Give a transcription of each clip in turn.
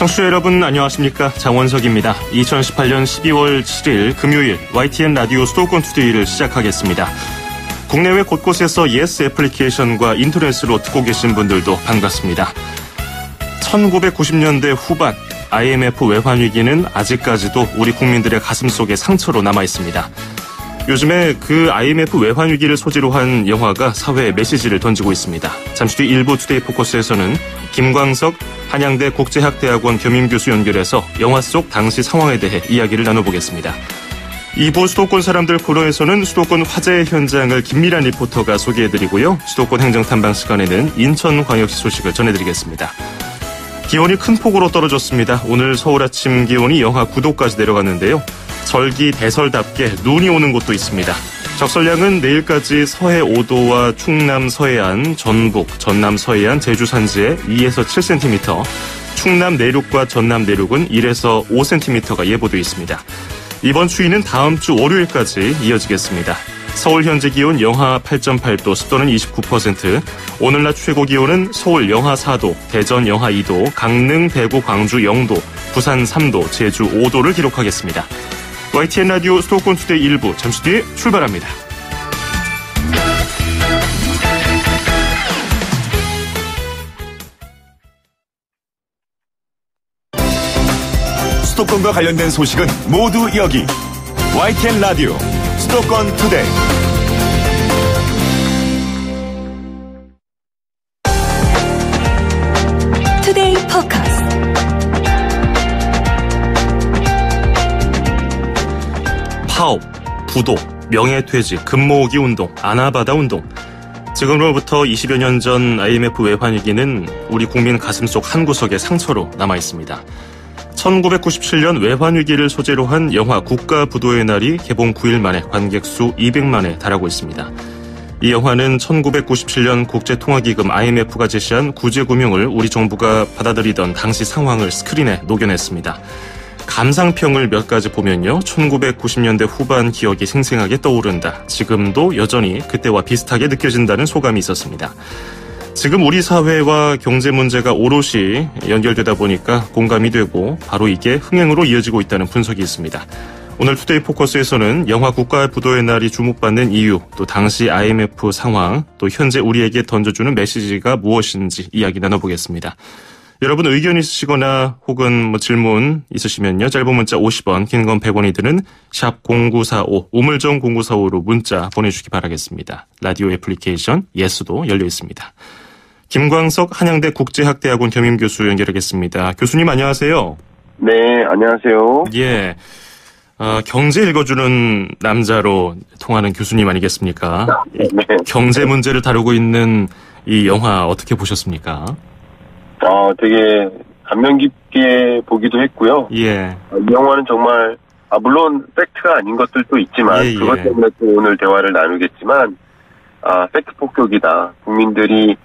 청취자 여러분 안녕하십니까? 장원석입니다. 2018년 12월 7일 금요일 YTN 라디오 수도권 투데이를 시작하겠습니다. 국내외 곳곳에서 예스 애플리케이션과 인터넷으로 듣고 계신 분들도 반갑습니다. 1990년대 후반 IMF 외환위기는 아직까지도 우리 국민들의 가슴속에 상처로 남아있습니다. 요즘에 그 IMF 외환위기를 소재로 한 영화가 사회에 메시지를 던지고 있습니다. 잠시 뒤 일부 투데이 포커스에서는 김광석 한양대 국제학대학원 겸임교수 연결해서 영화 속 당시 상황에 대해 이야기를 나눠보겠습니다. 2부 수도권 사람들 코너에서는 수도권 화재 현장을 김미란 리포터가 소개해드리고요. 수도권 행정탐방 시간에는 인천광역시 소식을 전해드리겠습니다. 기온이 큰 폭으로 떨어졌습니다. 오늘 서울 아침 기온이 영하 9도까지 내려갔는데요. 절기 대설답게 눈이 오는 곳도 있습니다. 적설량은 내일까지 서해 5도와 충남 서해안, 전북, 전남 서해안, 제주 산지에 2에서 7cm, 충남 내륙과 전남 내륙은 1에서 5cm가 예보돼 있습니다. 이번 추위는 다음 주 월요일까지 이어지겠습니다. 서울 현재 기온 영하 8.8도, 습도는 29%, 오늘 낮 최고 기온은 서울 영하 4도, 대전 영하 2도, 강릉, 대구, 광주 0도, 부산 3도, 제주 5도를 기록하겠습니다. YTN 라디오 수도권 투데이 1부 잠시 뒤에 출발합니다. 수도권과 관련된 소식은 모두 여기 YTN 라디오 수도권 투데이. 투데이 포커스. 파업, 부도, 명예퇴직, 금모으기 운동, 아나바다 운동. 지금으로부터 20여 년 전 IMF 외환위기는 우리 국민 가슴속 한구석에 상처로 남아있습니다. 1997년 외환위기를 소재로 한 영화 국가부도의 날이 개봉 9일 만에 관객 수 200만에 달하고 있습니다. 이 영화는 1997년 국제통화기금 IMF가 제시한 구제금융을 우리 정부가 받아들이던 당시 상황을 스크린에 녹여냈습니다. 감상평을 몇 가지 보면요. 1990년대 후반 기억이 생생하게 떠오른다. 지금도 여전히 그때와 비슷하게 느껴진다는 소감이 있었습니다. 지금 우리 사회와 경제 문제가 오롯이 연결되다 보니까 공감이 되고 바로 이게 흥행으로 이어지고 있다는 분석이 있습니다. 오늘 투데이 포커스에서는 영화 국가부도의 날이 주목받는 이유, 또 당시 IMF 상황, 또 현재 우리에게 던져주는 메시지가 무엇인지 이야기 나눠보겠습니다. 여러분 의견 있으시거나 혹은 질문 있으시면요. 짧은 문자 50원, 긴 건 100원이 드는 샵 0945, 우물정 0945로 문자 보내주시기 바라겠습니다. 라디오 애플리케이션 예스도 열려 있습니다. 김광석 한양대 국제학대학원 겸임교수 연결하겠습니다. 교수님 안녕하세요. 네, 안녕하세요. 예, 경제 읽어주는 남자로 통하는 교수님 아니겠습니까? 네. 경제 문제를 다루고 있는 이 영화 어떻게 보셨습니까? 되게 감명 깊게 보기도 했고요. 예. 이 영화는 정말 물론 팩트가 아닌 것들도 있지만 예. 그것 때문에 또 오늘 대화를 나누겠지만 팩트 폭격이다. 국민들이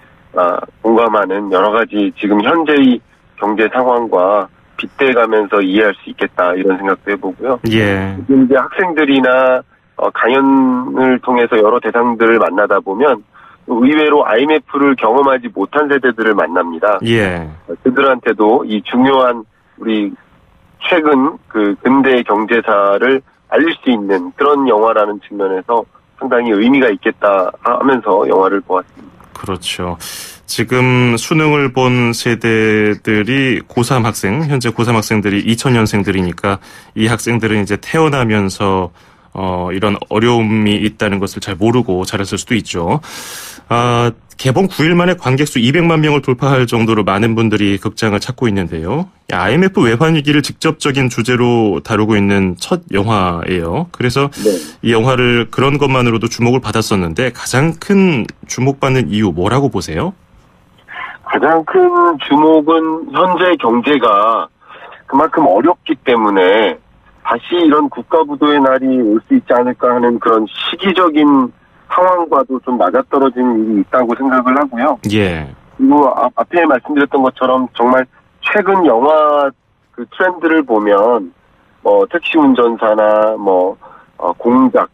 공감하는 여러 가지 지금 현재의 경제 상황과 빗대가면서 이해할 수 있겠다 이런 생각도 해보고요. 예. 지금 이제 학생들이나 강연을 통해서 여러 대상들을 만나다 보면 의외로 IMF를 경험하지 못한 세대들을 만납니다. 예. 그들한테도 이 중요한 우리 최근 그 근대 경제사를 알릴 수 있는 그런 영화라는 측면에서 상당히 의미가 있겠다 하면서 영화를 보았습니다. 그렇죠. 지금 수능을 본 세대들이 고3 학생, 현재 고3 학생들이 2000년생들이니까 이 학생들은 이제 태어나면서 이런 어려움이 있다는 것을 잘 모르고 자랐을 수도 있죠. 개봉 9일 만에 관객 수 200만 명을 돌파할 정도로 많은 분들이 극장을 찾고 있는데요. IMF 외환위기를 직접적인 주제로 다루고 있는 첫 영화예요. 그래서 네. 이 영화를 그런 것만으로도 주목을 받았었는데 가장 큰 주목받는 이유 뭐라고 보세요? 가장 큰 주목은 현재 경제가 그만큼 어렵기 때문에 다시 이런 국가부도의 날이 올 수 있지 않을까 하는 그런 시기적인 상황과도 좀 맞아떨어지는 일이 있다고 생각을 하고요. 예. 그리고 앞에 말씀드렸던 것처럼 정말 최근 영화 그 트렌드를 보면 택시 운전사나 공작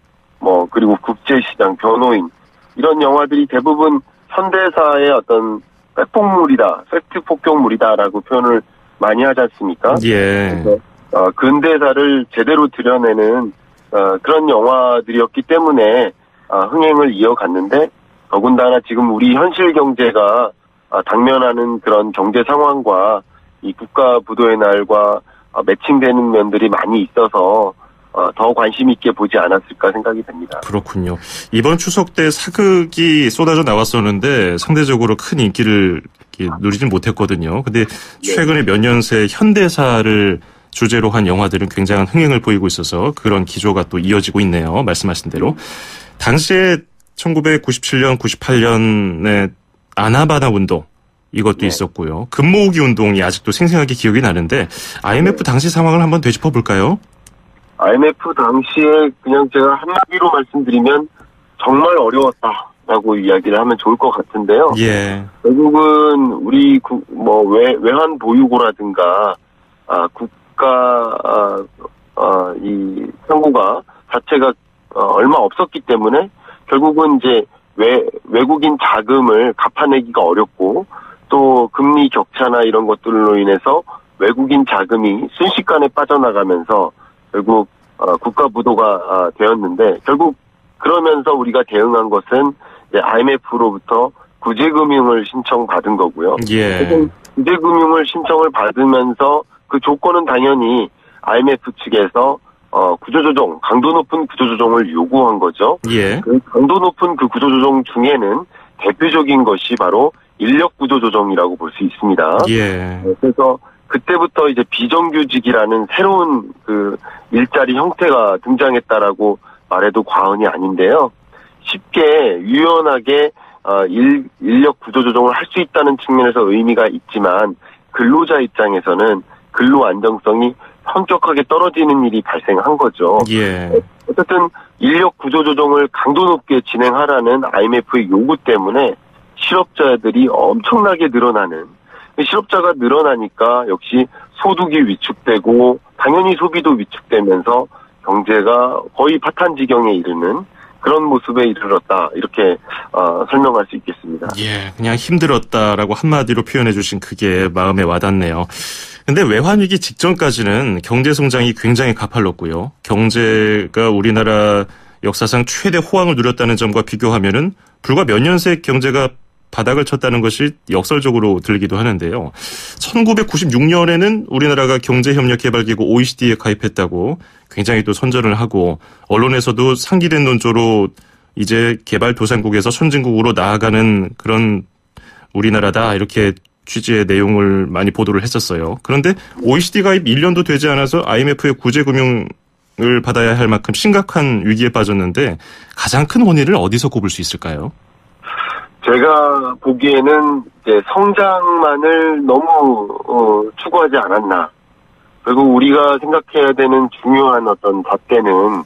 그리고 국제시장, 변호인 이런 영화들이 대부분 현대사의 어떤 팩폭물이다, 팩트 폭격물이다라고 표현을 많이 하지 않습니까? 예. 그래서 근대사를 제대로 드러내는 그런 영화들이었기 때문에 흥행을 이어갔는데, 더군다나 지금 우리 현실 경제가 당면하는 그런 경제 상황과 이 국가부도의 날과 매칭되는 면들이 많이 있어서 더 관심 있게 보지 않았을까 생각이 됩니다. 그렇군요. 이번 추석 때 사극이 쏟아져 나왔었는데 상대적으로 큰 인기를 누리진 못했거든요. 근데 최근에 몇 년 새 현대사를 주제로 한 영화들은 굉장한 흥행을 보이고 있어서 그런 기조가 또 이어지고 있네요. 말씀하신 대로. 당시에 1997년, 98년에 아나바나 운동 이것도 있었고요. 금모으기 운동이 아직도 생생하게 기억이 나는데 IMF 당시 상황을 한번 되짚어 볼까요? IMF 당시에 그냥 제가 한마디로 말씀드리면 정말 어려웠다라고 이야기를 하면 좋을 것 같은데요. 예. 결국은 우리 외환 보유고라든가 국가 이 청구가 자체가 얼마 없었기 때문에 결국은 이제 외국인 자금을 갚아내기가 어렵고, 또 금리 격차나 이런 것들로 인해서 외국인 자금이 순식간에 빠져나가면서 결국 국가 부도가 되었는데, 결국 그러면서 우리가 대응한 것은 이제 IMF로부터 구제금융을 신청받은 거고요. 예. 구제금융을 신청을 받으면서 그 조건은 당연히 IMF 측에서 구조조정, 강도 높은 구조조정을 요구한 거죠. 예. 그 강도 높은 그 구조조정 중에는 대표적인 것이 바로 인력 구조조정이라고 볼 수 있습니다. 예. 그래서 그때부터 이제 비정규직이라는 새로운 그 일자리 형태가 등장했다라고 말해도 과언이 아닌데요. 쉽게 유연하게 인력 구조조정을 할 수 있다는 측면에서 의미가 있지만, 근로자 입장에서는 근로 안정성이 현격하게 떨어지는 일이 발생한 거죠. 예. 어쨌든 인력 구조조정을 강도 높게 진행하라는 IMF의 요구 때문에 실업자들이 엄청나게 늘어나는, 실업자가 늘어나니까 역시 소득이 위축되고 당연히 소비도 위축되면서 경제가 거의 파탄 지경에 이르는 그런 모습에 이르렀다, 이렇게 설명할 수 있겠습니다. 예, 그냥 힘들었다라고 한마디로 표현해 주신 그게 마음에 와닿네요. 근데 외환위기 직전까지는 경제성장이 굉장히 가팔랐고요. 경제가 우리나라 역사상 최대 호황을 누렸다는 점과 비교하면은 불과 몇 년 새 경제가 바닥을 쳤다는 것이 역설적으로 들리기도 하는데요. 1996년에는 우리나라가 경제협력개발기구 OECD에 가입했다고 굉장히 또 선전을 하고, 언론에서도 상기된 논조로 이제 개발도상국에서 선진국으로 나아가는 그런 우리나라다, 이렇게 취지의 내용을 많이 보도를 했었어요. 그런데 OECD 가입 1년도 되지 않아서 IMF의 구제금융을 받아야 할 만큼 심각한 위기에 빠졌는데 가장 큰 원인을 어디서 꼽을 수 있을까요? 제가 보기에는 이제 성장만을 너무 추구하지 않았나. 그리고 우리가 생각해야 되는 중요한 어떤 잣대는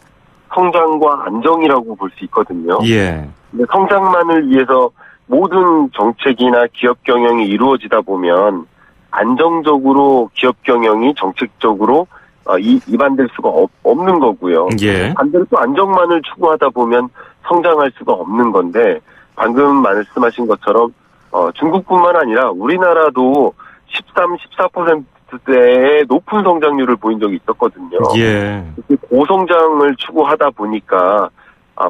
성장과 안정이라고 볼 수 있거든요. 예. 근데 성장만을 위해서 모든 정책이나 기업 경영이 이루어지다 보면 안정적으로 기업 경영이 정책적으로 이반될 수가 없는 거고요. 예. 반대로 또 안정만을 추구하다 보면 성장할 수가 없는 건데, 방금 말씀하신 것처럼 중국뿐만 아니라 우리나라도 13, 14%대의 높은 성장률을 보인 적이 있었거든요. 예. 고성장을 추구하다 보니까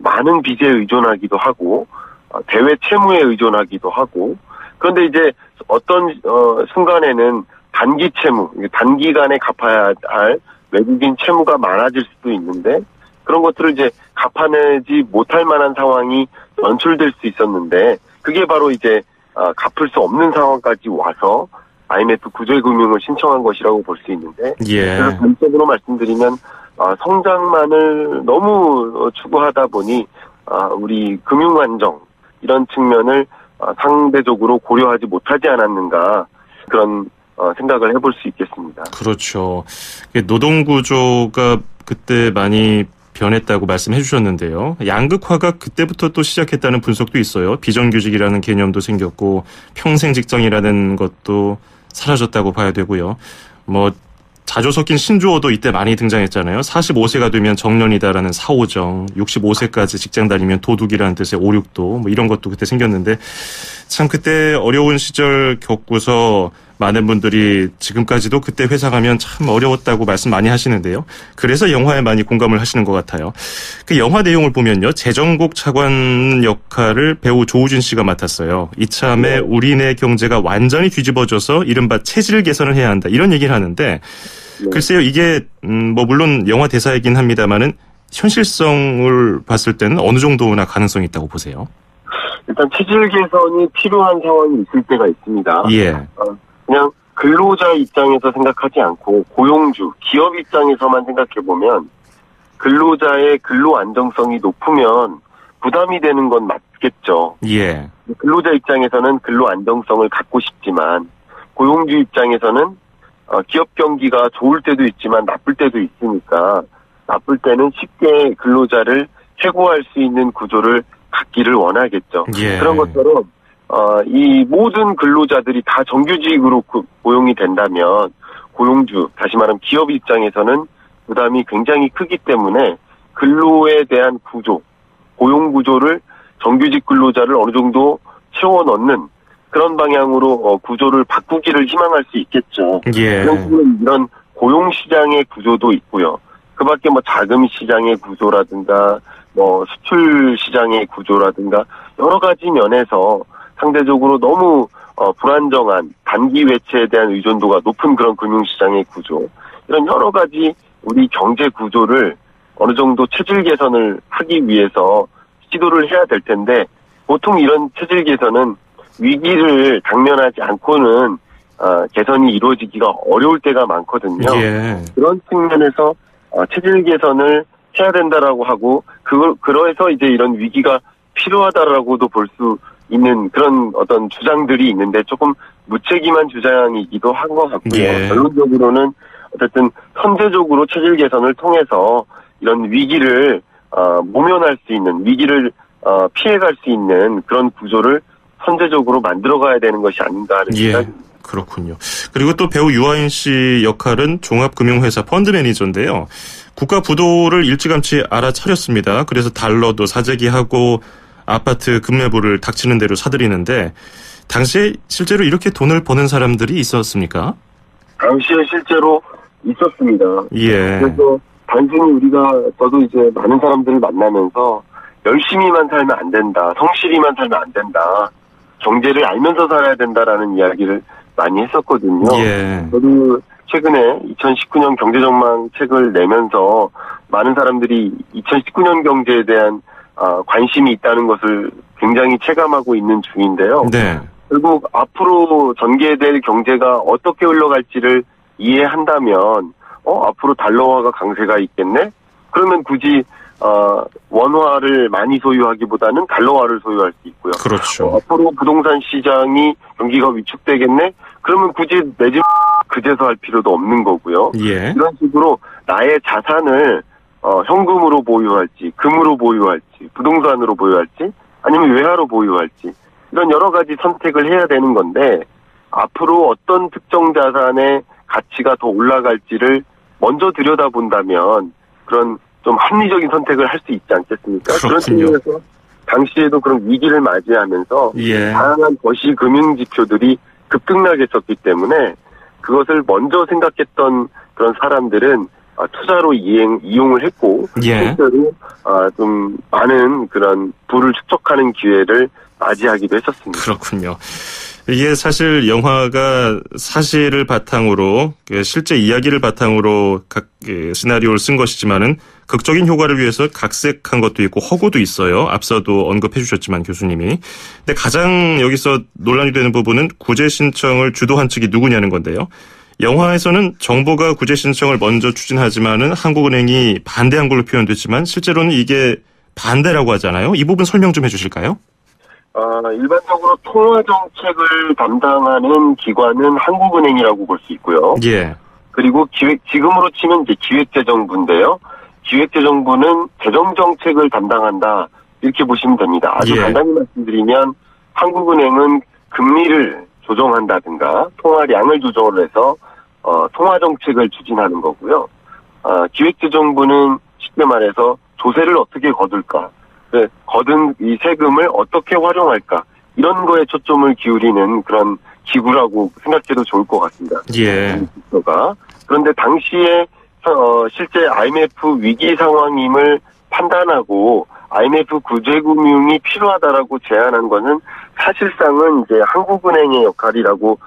많은 빚에 의존하기도 하고 대외 채무에 의존하기도 하고, 그런데 이제 어떤 순간에는 단기 채무, 단기간에 갚아야 할 외국인 채무가 많아질 수도 있는데, 그런 것들을 이제 갚아내지 못할 만한 상황이 연출될 수 있었는데, 그게 바로 이제 갚을 수 없는 상황까지 와서 IMF 구제금융을 신청한 것이라고 볼 수 있는데, 예. 그래서 단적으로 말씀드리면 성장만을 너무 추구하다 보니 우리 금융 안정 이런 측면을 상대적으로 고려하지 못하지 않았는가, 그런 생각을 해볼 수 있겠습니다. 그렇죠. 노동구조가 그때 많이 변했다고 말씀해 주셨는데요. 양극화가 그때부터 또 시작했다는 분석도 있어요. 비정규직이라는 개념도 생겼고 평생 직장이라는 것도 사라졌다고 봐야 되고요. 자주 섞인 신조어도 이때 많이 등장했잖아요. 45세가 되면 정년이다라는 4.5정, 65세까지 직장 다니면 도둑이라는 뜻의 5.6도, 이런 것도 그때 생겼는데, 참 그때 어려운 시절 겪고서 많은 분들이 지금까지도 그때 회사 가면 참 어려웠다고 말씀 많이 하시는데요. 그래서 영화에 많이 공감을 하시는 것 같아요. 그 영화 내용을 보면요. 재정국 차관 역할을 배우 조우진 씨가 맡았어요. 이참에 우리네 경제가 완전히 뒤집어져서 이른바 체질 개선을 해야 한다. 이런 얘기를 하는데 글쎄요. 이게 뭐 물론 영화 대사이긴 합니다만은 현실성을 봤을 때는 어느 정도나 가능성이 있다고 보세요? 일단 체질 개선이 필요한 상황이 있을 때가 있습니다. 예. 그냥 근로자 입장에서 생각하지 않고 고용주, 기업 입장에서만 생각해보면 근로자의 근로 안정성이 높으면 부담이 되는 건 맞겠죠. 예. 근로자 입장에서는 근로 안정성을 갖고 싶지만 고용주 입장에서는 기업 경기가 좋을 때도 있지만 나쁠 때도 있으니까 나쁠 때는 쉽게 근로자를 해고할 수 있는 구조를 갖기를 원하겠죠. 예. 그런 것처럼 이 모든 근로자들이 다 정규직으로 고용이 된다면 고용주, 다시 말하면 기업 입장에서는 부담이 굉장히 크기 때문에 근로에 대한 구조, 고용 구조를 정규직 근로자를 어느 정도 채워 넣는 그런 방향으로 구조를 바꾸기를 희망할 수 있겠죠. 예. 이런 고용 시장의 구조도 있고요. 그밖에 뭐 자금 시장의 구조라든가 뭐 수출 시장의 구조라든가 여러 가지 면에서 상대적으로 너무 불안정한 단기 외채에 대한 의존도가 높은 그런 금융시장의 구조, 이런 여러 가지 우리 경제 구조를 어느 정도 체질 개선을 하기 위해서 시도를 해야 될 텐데, 보통 이런 체질 개선은 위기를 당면하지 않고는 개선이 이루어지기가 어려울 때가 많거든요. 예. 그런 측면에서 체질 개선을 해야 된다라고 하고, 그래서 이제 이런 위기가 필요하다라고도 볼 수 있는 그런 어떤 주장들이 있는데 조금 무책임한 주장이기도 한 것 같고요. 예. 결론적으로는 어쨌든 선제적으로 체질 개선을 통해서 이런 위기를 모면할 수 있는, 위기를 피해갈 수 있는 그런 구조를 선제적으로 만들어가야 되는 것이 아닌가 하는 생각입니다. 그렇군요. 그리고 또 배우 유아인 씨 역할은 종합금융회사 펀드 매니저인데요. 국가 부도를 일찌감치 알아차렸습니다. 그래서 달러도 사재기하고 아파트 급매부를 닥치는 대로 사들이는데, 당시에 실제로 이렇게 돈을 버는 사람들이 있었습니까? 당시에 실제로 있었습니다. 예. 그래서 단순히 저도 이제 많은 사람들을 만나면서 열심히만 살면 안 된다, 성실히만 살면 안 된다, 경제를 알면서 살아야 된다라는 이야기를 많이 했었거든요. 예. 저도 최근에 2019년 경제전망 책을 내면서 많은 사람들이 2019년 경제에 대한 관심이 있다는 것을 굉장히 체감하고 있는 중인데요. 네. 결국 앞으로 전개될 경제가 어떻게 흘러갈지를 이해한다면 앞으로 달러화가 강세가 있겠네? 그러면 굳이 원화를 많이 소유하기보다는 달러화를 소유할 수 있고요. 그렇죠. 앞으로 부동산 시장이 경기가 위축되겠네? 그러면 굳이 내 집 그제서 할 필요도 없는 거고요. 예. 이런 식으로 나의 자산을 현금으로 보유할지, 금으로 보유할지, 부동산으로 보유할지, 아니면 외화로 보유할지, 이런 여러 가지 선택을 해야 되는 건데, 앞으로 어떤 특정 자산의 가치가 더 올라갈지를 먼저 들여다본다면 그런 좀 합리적인 선택을 할 수 있지 않겠습니까? 그렇군요. 그런 측면에서 당시에도 그런 위기를 맞이하면서 예. 다양한 거시 금융 지표들이 급등락했었기 때문에 그것을 먼저 생각했던 그런 사람들은 투자로 이용을 했고, 예. 실제로 좀 많은 그런 부를 축적하는 기회를 맞이하기도 했었습니다. 그렇군요. 이게 사실 영화가 사실을 바탕으로, 실제 이야기를 바탕으로 각 시나리오를 쓴 것이지만은 극적인 효과를 위해서 각색한 것도 있고 허구도 있어요. 앞서도 언급해 주셨지만 교수님이. 근데 가장 여기서 논란이 되는 부분은 구제 신청을 주도한 측이 누구냐는 건데요. 영화에서는 정부가 구제 신청을 먼저 추진하지만은 한국은행이 반대한 걸로 표현됐지만 실제로는 이게 반대라고 하잖아요. 이 부분 설명 좀 해주실까요? 일반적으로 통화 정책을 담당하는 기관은 한국은행이라고 볼 수 있고요. 예. 그리고 지금으로 치면 이제 기획재정부인데요. 기획재정부는 재정정책을 담당한다, 이렇게 보시면 됩니다. 아주 예. 간단히 말씀드리면 한국은행은 금리를 조정한다든가 통화량을 조정을 해서 통화정책을 추진하는 거고요. 기획재정부는 쉽게 말해서 조세를 어떻게 거둘까, 거둔 이 세금을 어떻게 활용할까, 이런 거에 초점을 기울이는 그런 기구라고 생각해도 좋을 것 같습니다. 예. 그런데 당시에 실제 IMF 위기 상황임을 판단하고 IMF 구제금융이 필요하다라고 제안한 것은 사실상은 이제 한국은행의 역할이라고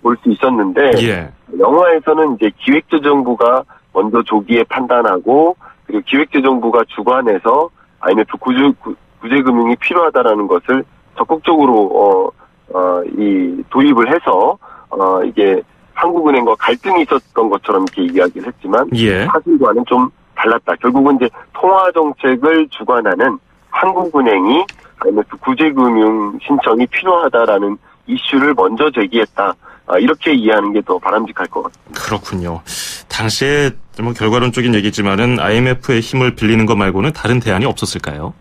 볼 수 있었는데 예. 영화에서는 이제 기획재정부가 먼저 조기에 판단하고 그리고 기획재정부가 주관해서 IMF 구제금융이 필요하다라는 것을 적극적으로 이 도입을 해서 이게 한국은행과 갈등이 있었던 것처럼 이렇게 이야기를 했지만 예. 사실과는 좀 달랐다. 결국은 이제 통화 정책을 주관하는 한국은행이 IMF 구제금융 신청이 필요하다라는 이슈를 먼저 제기했다. 이렇게 이해하는 게 더 바람직할 것 같습니다. 그렇군요. 당시에 뭐 결과론적인 얘기지만은 IMF의 힘을 빌리는 것 말고는 다른 대안이 없었을까요?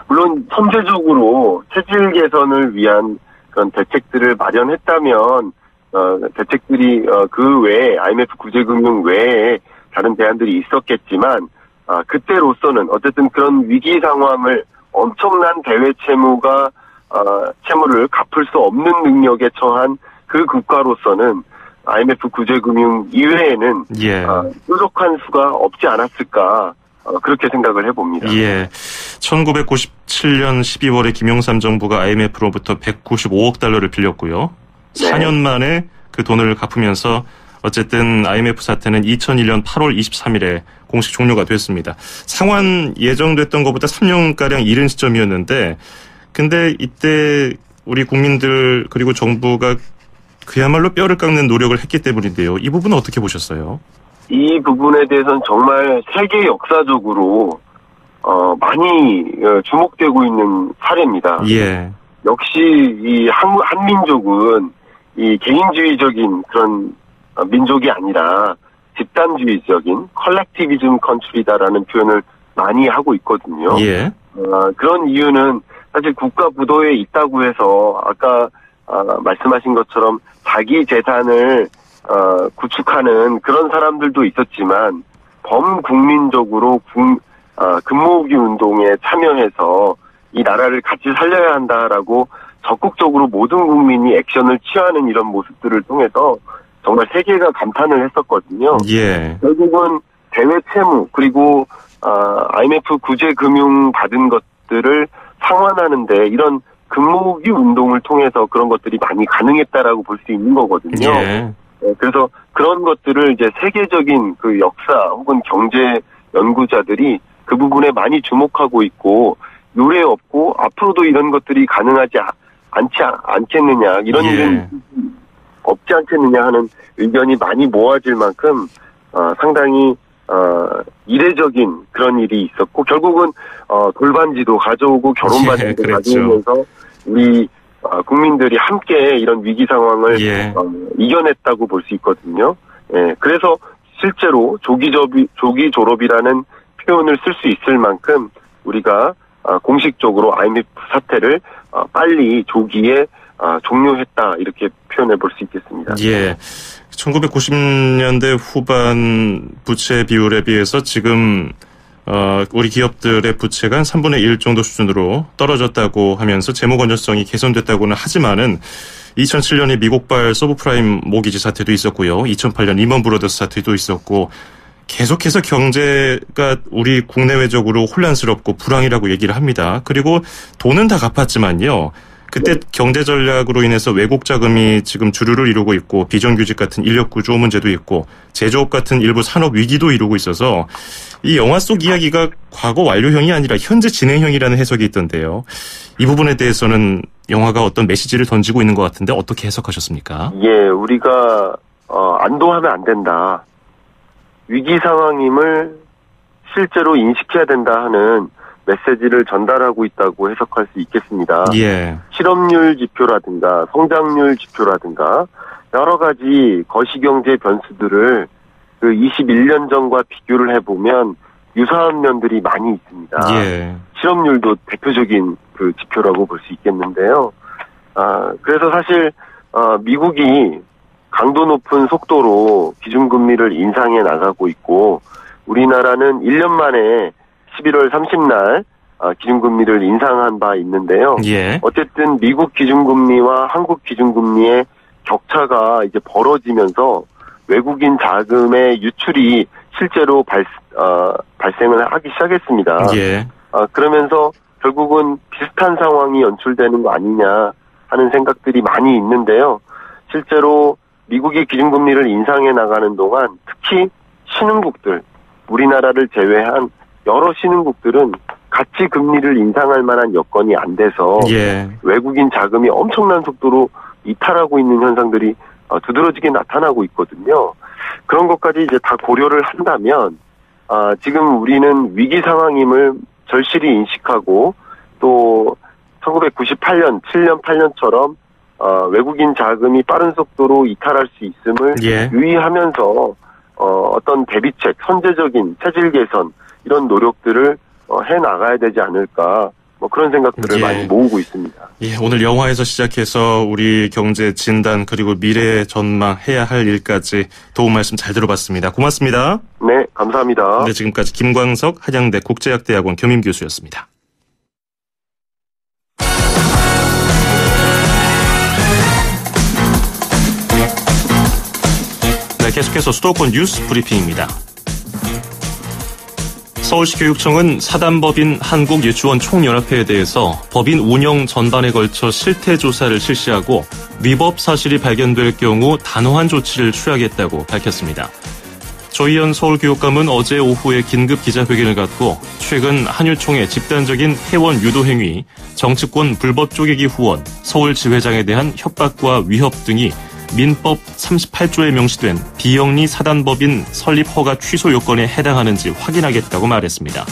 물론 선제적으로 체질 개선을 위한 그런 대책들을 마련했다면 대책들이 그 외에 IMF 구제금융 외에 다른 대안들이 있었겠지만 그때로서는 어쨌든 그런 위기 상황을 엄청난 대외 채무를 갚을 수 없는 능력에 처한 그 국가로서는 IMF 구제금융 이외에는 예. 뾰족한 수가 없지 않았을까 그렇게 생각을 해봅니다. 예. 1997년 12월에 김영삼 정부가 IMF로부터 195억 달러를 빌렸고요. 네. 4년 만에 그 돈을 갚으면서 어쨌든 IMF 사태는 2001년 8월 23일에 공식 종료가 됐습니다. 상환 예정됐던 것보다 3년가량 이른 시점이었는데 근데 이때 우리 국민들 그리고 정부가 그야말로 뼈를 깎는 노력을 했기 때문인데요. 이 부분은 어떻게 보셨어요? 이 부분에 대해서는 정말 세계 역사적으로 많이 주목되고 있는 사례입니다. 예. 역시 이 한민족은 이 개인주의적인 그런 민족이 아니라 집단주의적인 컬렉티비즘 컨트리다라는 표현을 많이 하고 있거든요. 예. 그런 이유는 사실 국가 부도에 있다고 해서 아까 말씀하신 것처럼 자기 재산을 구축하는 그런 사람들도 있었지만 범국민적으로 금모으기 운동에 참여해서 이 나라를 같이 살려야 한다라고 적극적으로 모든 국민이 액션을 취하는 이런 모습들을 통해서 정말 세계가 감탄을 했었거든요. 예. 결국은 대외 채무 그리고 IMF 구제 금융 받은 것들을 상환하는데 이런 금모으기 운동을 통해서 그런 것들이 많이 가능했다라고 볼 수 있는 거거든요. 예. 그래서 그런 것들을 이제 세계적인 그 역사 혹은 경제 연구자들이 그 부분에 많이 주목하고 있고 요래 없고 앞으로도 이런 것들이 가능하지 않겠느냐 이런 일은 없지 않겠느냐 하는 의견이 많이 모아질 만큼 상당히 이례적인 그런 일이 있었고 결국은 돌반지도 가져오고 결혼반지도 가져오면서 우리 국민들이 함께 이런 위기 상황을 이겨냈다고 볼 수 있거든요. 예, 그래서 실제로 조기 졸업이라는 표현을 쓸 수 있을 만큼 우리가 공식적으로 IMF 사태를 빨리 조기에 종료했다 이렇게 표현해 볼 수 있겠습니다. 예. 1990년대 후반 부채 비율에 비해서 지금 우리 기업들의 부채가 한 3분의 1 정도 수준으로 떨어졌다고 하면서 재무 건전성이 개선됐다고는 하지만은 2007년에 미국발 서브프라임 모기지 사태도 있었고요. 2008년 리먼 브러더스 사태도 있었고 계속해서 경제가 우리 국내외적으로 혼란스럽고 불황이라고 얘기를 합니다. 그리고 돈은 다 갚았지만요. 그때 경제 전략으로 인해서 외국 자금이 지금 주류를 이루고 있고 비정규직 같은 인력 구조 문제도 있고 제조업 같은 일부 산업 위기도 이루고 있어서 이 영화 속 이야기가 과거 완료형이 아니라 현재 진행형이라는 해석이 있던데요. 이 부분에 대해서는 영화가 어떤 메시지를 던지고 있는 것 같은데 어떻게 해석하셨습니까? 예, 우리가 안도하면 안 된다. 위기 상황임을 실제로 인식해야 된다 하는 메시지를 전달하고 있다고 해석할 수 있겠습니다. 예. 실업률 지표라든가 성장률 지표라든가 여러 가지 거시경제 변수들을 그 21년 전과 비교를 해보면 유사한 면들이 많이 있습니다. 예. 실업률도 대표적인 그 지표라고 볼 수 있겠는데요. 그래서 사실 미국이 강도 높은 속도로 기준금리를 인상해 나가고 있고 우리나라는 1년 만에 11월 30날 기준금리를 인상한 바 있는데요. 예. 어쨌든 미국 기준금리와 한국 기준금리의 격차가 이제 벌어지면서 외국인 자금의 유출이 실제로 발생을 하기 시작했습니다. 예. 그러면서 결국은 비슷한 상황이 연출되는 거 아니냐 하는 생각들이 많이 있는데요. 실제로 미국이 기준금리를 인상해 나가는 동안 특히 신흥국들, 우리나라를 제외한 여러 신흥국들은 같이 금리를 인상할 만한 여건이 안 돼서 예. 외국인 자금이 엄청난 속도로 이탈하고 있는 현상들이 두드러지게 나타나고 있거든요. 그런 것까지 이제 다 고려를 한다면 지금 우리는 위기 상황임을 절실히 인식하고 또 1998년, 7년, 8년처럼 외국인 자금이 빠른 속도로 이탈할 수 있음을 예. 유의하면서 어떤 대비책, 선제적인 체질 개선 이런 노력들을 해 나가야 되지 않을까 그런 생각들을 예. 많이 모으고 있습니다. 예, 오늘 영화에서 시작해서 우리 경제 진단 그리고 미래 전망 해야 할 일까지 도움 말씀 잘 들어봤습니다. 고맙습니다. 네, 감사합니다. 네, 지금까지 김광석 한양대 국제학대학원 겸임 교수였습니다. 네, 계속해서 수도권 뉴스 브리핑입니다. 서울시 교육청은 사단법인 한국유치원 총연합회에 대해서 법인 운영 전반에 걸쳐 실태 조사를 실시하고 위법 사실이 발견될 경우 단호한 조치를 취하겠다고 밝혔습니다. 조희연 서울교육감은 어제 오후에 긴급 기자회견을 갖고 최근 한유총의 집단적인 회원 유도 행위, 정치권 불법 쪼개기 후원, 서울지회장에 대한 협박과 위협 등이 민법 38조에 명시된 비영리 사단법인 설립 허가 취소 요건에 해당하는지 확인하겠다고 말했습니다.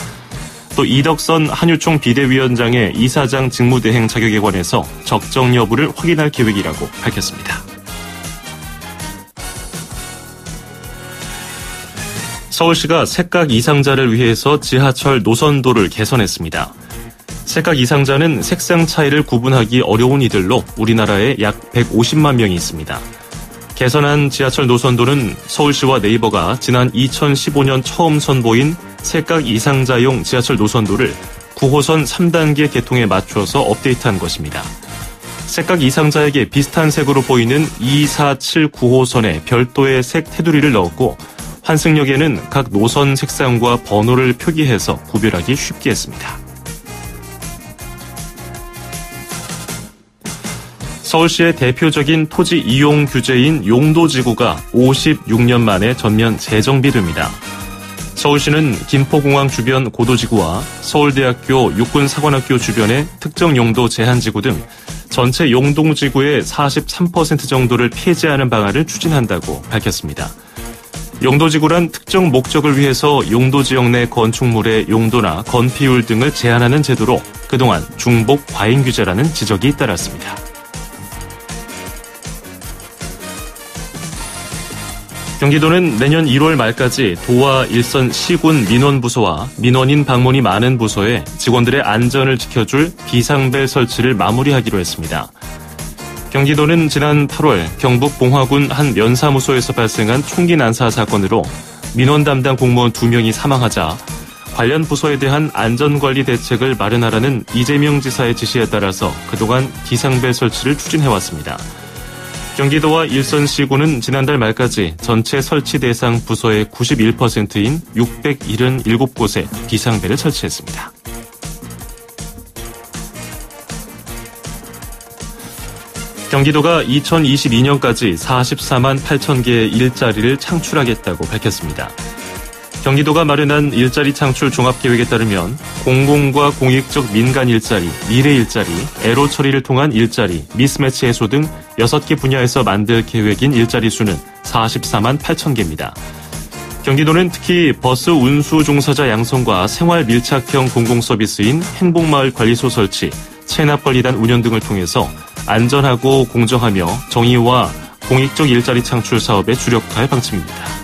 또 이덕선 한유총 비대위원장의 이사장 직무대행 자격에 관해서 적정 여부를 확인할 계획이라고 밝혔습니다. 서울시가 색각 이상자를 위해서 지하철 노선도를 개선했습니다. 색각 이상자는 색상 차이를 구분하기 어려운 이들로 우리나라에 약 150만 명이 있습니다. 개선한 지하철 노선도는 서울시와 네이버가 지난 2015년 처음 선보인 색각 이상자용 지하철 노선도를 9호선 3단계 개통에 맞춰서 업데이트한 것입니다. 색각 이상자에게 비슷한 색으로 보이는 2, 4, 7, 9호선에 별도의 색 테두리를 넣었고 환승역에는 각 노선 색상과 번호를 표기해서 구별하기 쉽게 했습니다. 서울시의 대표적인 토지 이용 규제인 용도지구가 56년 만에 전면 재정비됩니다. 서울시는 김포공항 주변 고도지구와 서울대학교 육군사관학교 주변의 특정 용도 제한지구 등 전체 용동지구의 43% 정도를 폐지하는 방안을 추진한다고 밝혔습니다. 용도지구란 특정 목적을 위해서 용도지역 내 건축물의 용도나 건폐율 등을 제한하는 제도로 그동안 중복 과잉 규제라는 지적이 잇따랐습니다. 경기도는 내년 1월 말까지 도와 일선 시군 민원부서와 민원인 방문이 많은 부서에 직원들의 안전을 지켜줄 비상벨 설치를 마무리하기로 했습니다. 경기도는 지난 8월 경북 봉화군 한 면사무소에서 발생한 총기 난사 사건으로 민원 담당 공무원 2명이 사망하자 관련 부서에 대한 안전관리 대책을 마련하라는 이재명 지사의 지시에 따라서 그동안 비상벨 설치를 추진해왔습니다. 경기도와 일선시군은 지난달 말까지 전체 설치 대상 부서의 91%인 677곳에 비상벨을 설치했습니다. 경기도가 2022년까지 44만 8천 개의 일자리를 창출하겠다고 밝혔습니다. 경기도가 마련한 일자리 창출 종합계획에 따르면 공공과 공익적 민간 일자리, 미래 일자리, 애로 처리를 통한 일자리, 미스매치 해소 등 6개 분야에서 만들 계획인 일자리 수는 44만 8천 개입니다. 경기도는 특히 버스 운수 종사자 양성과 생활 밀착형 공공서비스인 행복마을 관리소 설치, 체납관리단 운영 등을 통해서 안전하고 공정하며 정의와 공익적 일자리 창출 사업에 주력할 방침입니다.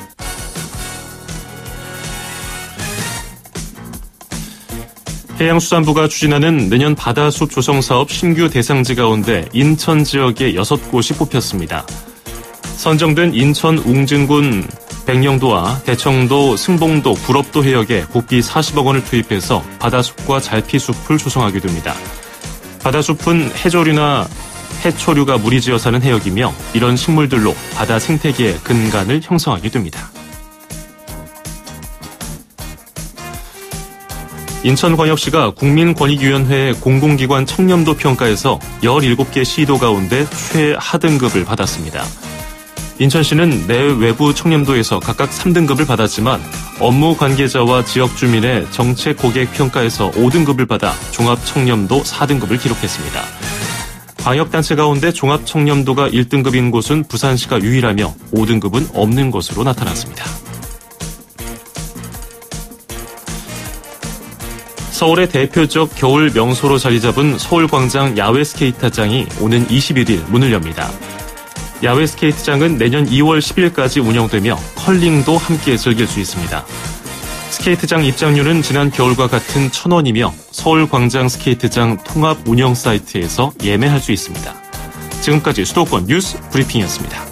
해양수산부가 추진하는 내년 바다숲 조성사업 신규 대상지 가운데 인천 지역에 6곳이 뽑혔습니다. 선정된 인천 웅진군 백령도와 대청도, 승봉도, 불업도 해역에 국비 40억 원을 투입해서 바다숲과 잘피숲을 조성하게 됩니다. 바다숲은 해조류나 해초류가 무리지어 사는 해역이며 이런 식물들로 바다 생태계의 근간을 형성하게 됩니다. 인천광역시가 국민권익위원회 공공기관 청렴도 평가에서 17개 시도 가운데 최하등급을 받았습니다. 인천시는 내 외부 청렴도에서 각각 3등급을 받았지만 업무 관계자와 지역 주민의 정책 고객 평가에서 5등급을 받아 종합 청렴도 4등급을 기록했습니다. 광역단체 가운데 종합 청렴도가 1등급인 곳은 부산시가 유일하며 5등급은 없는 것으로 나타났습니다. 서울의 대표적 겨울 명소로 자리 잡은 서울광장 야외 스케이트장이 오는 21일 문을 엽니다. 야외 스케이트장은 내년 2월 10일까지 운영되며 컬링도 함께 즐길 수 있습니다. 스케이트장 입장료는 지난 겨울과 같은 1,000원이며 서울광장 스케이트장 통합 운영 사이트에서 예매할 수 있습니다. 지금까지 수도권 뉴스 브리핑이었습니다.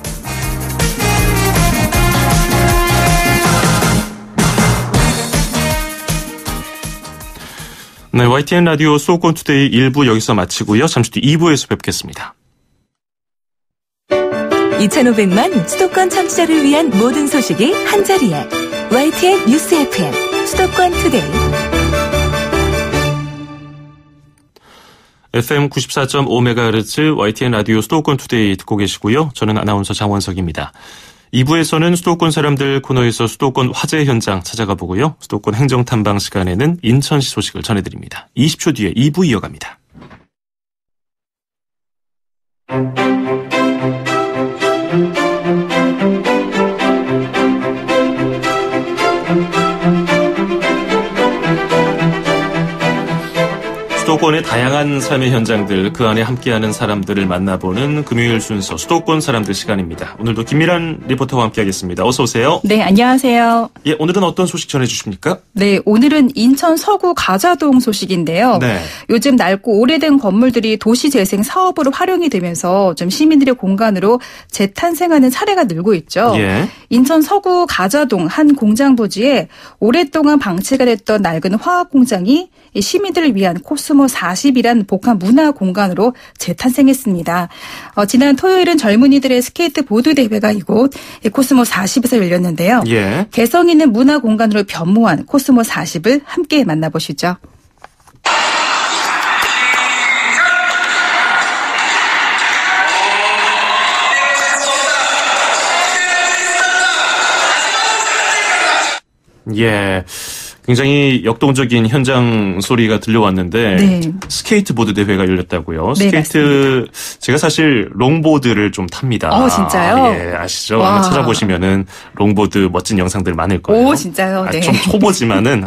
네, YTN 라디오 수도권 투데이 1부 여기서 마치고요. 잠시 뒤 2부에서 뵙겠습니다. 2,500만 수도권 청취자를 위한 모든 소식이 한자리에 YTN 뉴스 FM 수도권 투데이. FM 94.5MHz YTN 라디오 수도권 투데이 듣고 계시고요. 저는 아나운서 장원석입니다. 2부에서는 수도권 사람들 코너에서 수도권 화재 현장 찾아가 보고요. 수도권 행정탐방 시간에는 인천시 소식을 전해드립니다. 20초 뒤에 2부 이어갑니다. 수도권의 다양한 삶의 현장들, 그 안에 함께하는 사람들을 만나보는 금요일 순서 수도권 사람들 시간입니다. 오늘도 김미란 리포터와 함께하겠습니다. 어서 오세요. 네, 안녕하세요. 예, 오늘은 어떤 소식 전해주십니까? 네, 오늘은 인천 서구 가자동 소식인데요. 네. 요즘 낡고 오래된 건물들이 도시재생 사업으로 활용이 되면서 좀 시민들의 공간으로 재탄생하는 사례가 늘고 있죠. 예. 인천 서구 가자동 한 공장 부지에 오랫동안 방치가 됐던 낡은 화학 공장이 시민들을 위한 코스모 40이란 복합 문화 공간으로 재탄생했습니다. 지난 토요일은 젊은이들의 스케이트 보드 대회가 이곳 코스모 40에서 열렸는데요. 예. 개성 있는 문화 공간으로 변모한 코스모 40을 함께 만나보시죠. 예. 굉장히 역동적인 현장 소리가 들려왔는데 네. 스케이트보드 대회가 열렸다고요. 네, 스케이트 제가 사실 롱보드를 좀 탑니다. 진짜요? 예, 아시죠? 와. 아마 찾아보시면은 롱보드 멋진 영상들 많을 거예요. 오, 진짜요? 네. 좀 초보지만은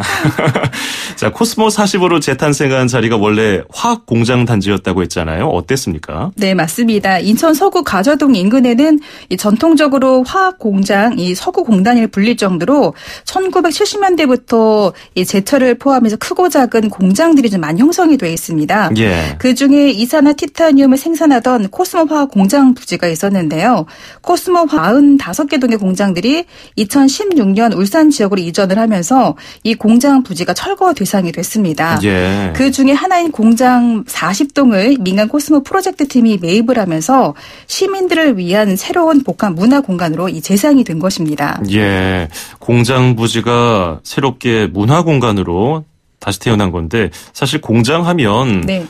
자, 코스모 40으로 재탄생한 자리가 원래 화학 공장 단지였다고 했잖아요. 어땠습니까? 네, 맞습니다. 인천 서구 가자동 인근에는 이 전통적으로 화학 공장, 이 서구 공단을 불릴 정도로 1970년대부터 이 제철을 포함해서 크고 작은 공장들이 좀 많이 형성이 되어 있습니다. 예. 그중에 이산화 티타늄을 생산하던 코스모 화학 공장 부지가 있었는데요. 코스모 45개 동의 공장들이 2016년 울산 지역으로 이전을 하면서 이 공장 부지가 철거 대상이 됐습니다. 예. 그중에 하나인 공장 40동을 민간 코스모 프로젝트 팀이 매입을 하면서 시민들을 위한 새로운 복합 문화 공간으로 이 재상이 된 것입니다. 예. 공장 부지가 새롭게 문화 공간으로 다시 태어난 건데 사실 공장 하면 네.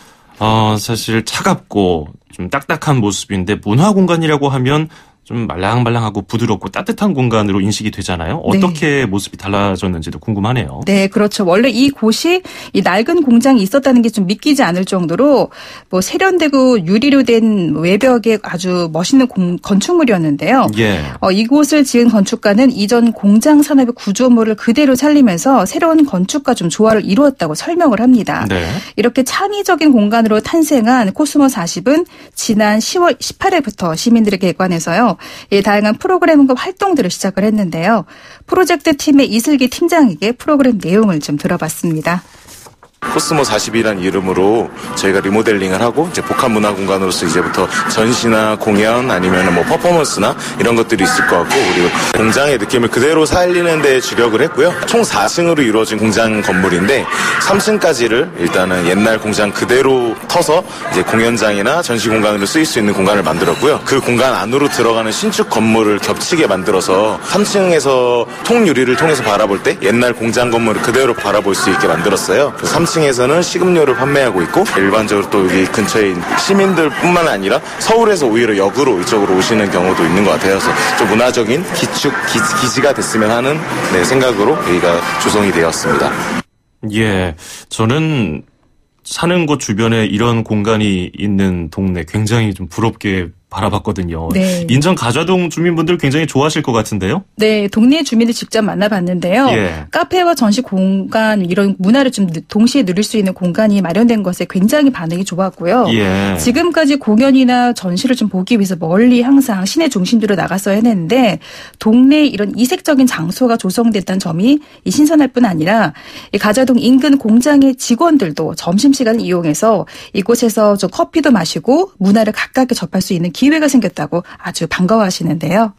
사실 차갑고 좀 딱딱한 모습인데 문화 공간이라고 하면 좀 말랑말랑하고 부드럽고 따뜻한 공간으로 인식이 되잖아요. 어떻게 모습이 달라졌는지도 궁금하네요. 네, 그렇죠. 원래 이 곳이 이 낡은 공장이 있었다는 게 좀 믿기지 않을 정도로 뭐 세련되고 유리로 된 외벽에 아주 멋있는 건축물이었는데요. 예. 이곳을 지은 건축가는 이전 공장 산업의 구조물을 그대로 살리면서 새로운 건축과 좀 조화를 이루었다고 설명을 합니다. 네. 이렇게 창의적인 공간으로 탄생한 코스모 40은 지난 10월 18일부터 시민들에게 개관해서요. 다양한 프로그램과 활동들을 시작을 했는데요. 프로젝트 팀의 이슬기 팀장에게 프로그램 내용을 좀 들어봤습니다. 코스모 40이라는 이름으로 저희가 리모델링을 하고 이제 복합 문화 공간으로서 이제부터 전시나 공연 아니면 뭐 퍼포먼스나 이런 것들이 있을 것 같고, 그리고 공장의 느낌을 그대로 살리는 데 주력을 했고요. 총 4층으로 이루어진 공장 건물인데 3층까지를 일단은 옛날 공장 그대로 터서 이제 공연장이나 전시 공간으로 쓰일 수 있는 공간을 만들었고요. 그 공간 안으로 들어가는 신축 건물을 겹치게 만들어서 3층에서 통유리를 통해서 바라볼 때 옛날 공장 건물을 그대로 바라볼 수 있게 만들었어요. 3층에서는 식음료를 판매하고 있고, 일반적으로 또 여기 근처에 시민들뿐만 아니라 서울에서 오히려 역으로 이쪽으로 오시는 경우도 있는 것 같아요. 그래서 좀 문화적인 기지가 됐으면 하는 생각으로 여기가 조성이 되었습니다. 예, 저는 사는 곳 주변에 이런 공간이 있는 동네 굉장히 좀 부럽게 바라봤거든요. 네. 인천 가좌동 주민분들 굉장히 좋아하실 것 같은데요? 네, 동네 주민들 직접 만나봤는데요. 예. 카페와 전시 공간 이런 문화를 좀 동시에 누릴 수 있는 공간이 마련된 것에 굉장히 반응이 좋았고요. 예. 지금까지 공연이나 전시를 좀 보기 위해서 멀리 항상 시내 중심부로 나갔어야 했는데 동네에 이런 이색적인 장소가 조성됐다는 점이 신선할 뿐 아니라 이 가좌동 인근 공장의 직원들도 점심시간을 이용해서 이곳에서 좀 커피도 마시고 문화를 가깝게 접할 수 있는 기회가 생겼다고 아주 반가워하시는데요.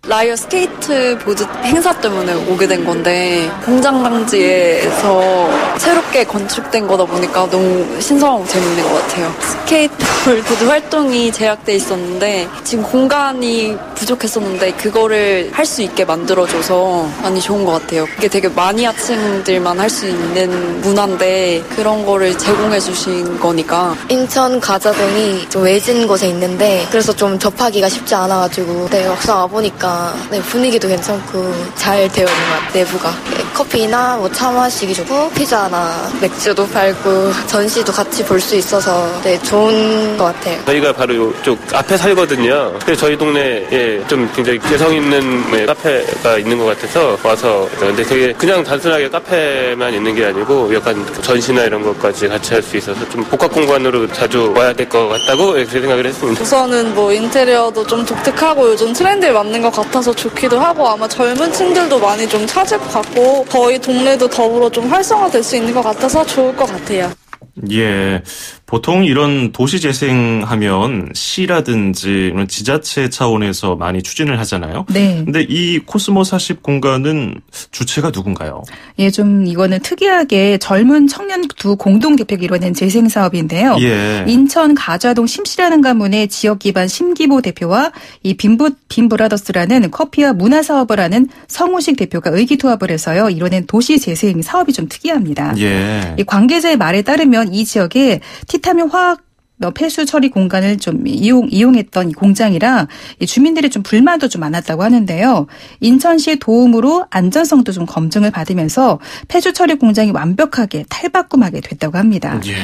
라이어 스케이트보드 행사 때문에 오게 된 건데 공장 단지에서 새롭게 건축된 거다 보니까 너무 신선하고 재밌는 것 같아요. 스케이트보드 활동이 제약돼 있었는데 지금 공간이 부족했었는데 그거를 할 수 있게 만들어줘서 많이 좋은 것 같아요. 이게 되게 마니아층들만 할 수 있는 문화인데 그런 거를 제공해 주신 거니까. 인천 가좌동이 좀 외진 곳에 있는데 그래서 좀 접하기가 쉽지 않아가지고 막상 와보니까 분위기도 괜찮고 잘 되어 있는 것 같아요. 내부가 커피나 뭐 차 마시기 좋고 피자나 맥주도 팔고 전시도 같이 볼 수 있어서 좋은 것 같아요. 저희가 바로 이쪽 앞에 살거든요. 그래서 저희 동네에 좀 굉장히 개성 있는 카페가 있는 것 같아서 와서, 근데 되게 그냥 단순하게 카페만 있는 게 아니고 약간 전시나 이런 것까지 같이 할 수 있어서 좀 복합 공간으로 자주 와야 될 것 같다고 그렇게 생각을 했습니다. 우선은 뭐 인테리어도 좀 독특하고 요즘 트렌드에 맞는 것 같아서 좋기도 하고 아마 젊은 층들도 많이 좀 찾을 것 같고 저희 동네도 더불어 좀 활성화될 수 있는 것 같아서 좋을 것 같아요. 예. 보통 이런 도시 재생하면 시라든지 지자체 차원에서 많이 추진을 하잖아요. 네. 근데 이 코스모 40 공간은 주체가 누군가요? 예, 좀 이거는 특이하게 젊은 청년 두 공동 대표가 이뤄낸 재생 사업인데요. 예. 인천 가좌동 심씨라는 가문의 지역 기반 심기보 대표와 이 빈브라더스라는 커피와 문화 사업을 하는 성우식 대표가 의기투합을 해서요 이뤄낸 도시 재생 사업이 좀 특이합니다. 예. 이 관계자의 말에 따르면 이 지역에 티타늄 화학 폐수 처리 공간을 좀 이용했던 이 공장이라 이 주민들의 좀 불만도 좀 많았다고 하는데요. 인천시의 도움으로 안전성도 좀 검증을 받으면서 폐수 처리 공장이 완벽하게 탈바꿈하게 됐다고 합니다. 예,